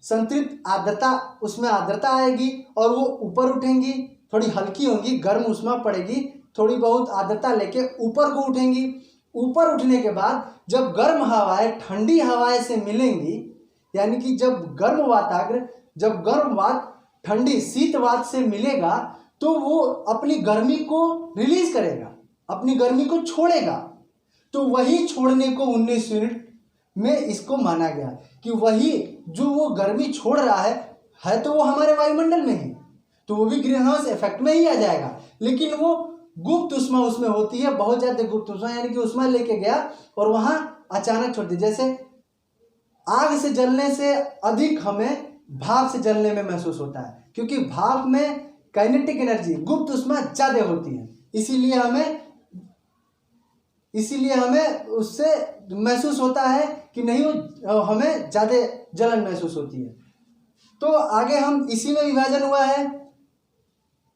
संतृप्त आर्द्रता, उसमें आर्द्रता आएगी और वो ऊपर उठेंगी, थोड़ी हल्की होंगी, गर्म उष्मा पड़ेगी, थोड़ी बहुत आर्द्रता लेके ऊपर को उठेंगी। ऊपर उठने के बाद जब गर्म हवाएं ठंडी हवाएं से मिलेंगी, यानी कि जब गर्म वात ठंडी शीत वात से मिलेगा तो वो अपनी गर्मी को रिलीज करेगा, अपनी गर्मी को छोड़ेगा। तो वही छोड़ने को 19 यूनिट में इसको माना गया कि वही जो वो गर्मी छोड़ रहा है तो वो हमारे वायुमंडल में ही, तो वो भी ग्रीन हाउस इफेक्ट में ही आ जाएगा। लेकिन वो गुप्त उष्मा उसमें होती है, बहुत ज्यादा गुप्त उष्मा, यानी कि उष्मा लेके गया और वहां अचानक छोड़ दी। जैसे आग से जलने से अधिक हमें भाप से जलने में महसूस होता है, क्योंकि भाप में काइनेटिक एनर्जी, गुप्त उष्मा ज्यादा होती है, इसीलिए हमें उससे महसूस होता है कि नहीं, वो हमें ज्यादा जलन महसूस होती है। तो आगे हम इसी में विभाजन हुआ है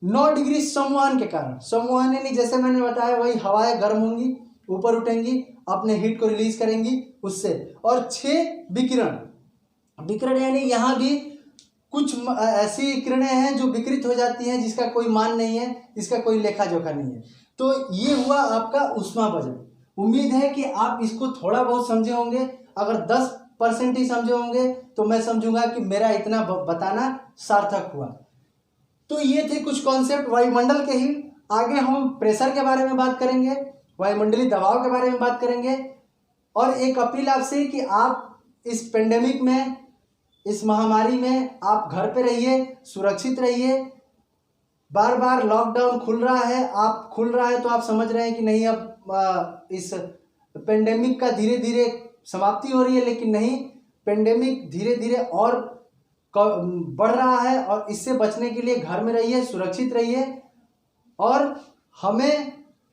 9 डिग्री संवहन के कारण। संवहन यानी जैसे मैंने बताया वही हवाएं गर्म होंगी, ऊपर उठेंगी, अपने हीट को रिलीज करेंगी उससे। और 6 विकिरण यानी यहाँ भी कुछ ऐसी किरणें हैं जो विकृत हो जाती हैं, जिसका कोई मान नहीं है, इसका कोई लेखा जोखा नहीं है। तो ये हुआ आपका उष्मा बजट। उम्मीद है कि आप इसको थोड़ा बहुत समझे होंगे। अगर 10% ही समझे होंगे तो मैं समझूंगा कि मेरा इतना बताना सार्थक हुआ। तो ये थे कुछ कॉन्सेप्ट वायुमंडल के ही। आगे हम प्रेशर के बारे में बात करेंगे, वायुमंडलीय दबाव के बारे में बात करेंगे। और एक अपील आपसे कि आप इस पेंडेमिक में इस महामारी में आप घर पे रहिए, सुरक्षित रहिए। बार बार लॉकडाउन खुल रहा है, तो आप समझ रहे हैं कि नहीं अब इस पेंडेमिक का धीरे धीरे समाप्ति हो रही है, लेकिन नहीं, पेंडेमिक धीरे धीरे और बढ़ रहा है। और इससे बचने के लिए घर में रहिए, सुरक्षित रहिए और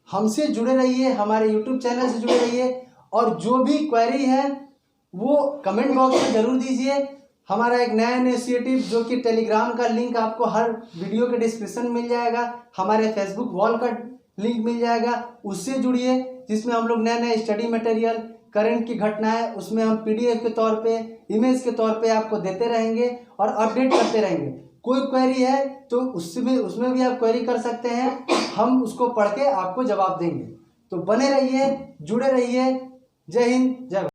हमसे जुड़े रहिए, हमारे यूट्यूब चैनल से जुड़े रहिए। और जो भी क्वेरी है वो कमेंट बॉक्स में ज़रूर दीजिए। हमारा एक नया इनिशिएटिव जो कि टेलीग्राम का लिंक आपको हर वीडियो के डिस्क्रिप्शन में मिल जाएगा, हमारे फेसबुक वॉल का लिंक मिल जाएगा, उससे जुड़िए, जिसमें हम लोग नए नए स्टडी मटेरियल, करंट की घटनाएं, उसमें हम PDF के तौर पे, इमेज के तौर पे आपको देते रहेंगे और अपडेट करते रहेंगे। कोई क्वेरी है तो उसमें भी आप क्वेरी कर सकते हैं, हम उसको पढ़ के आपको जवाब देंगे। तो बने रहिए, जुड़े रहिए। जय हिंद, जय भारत।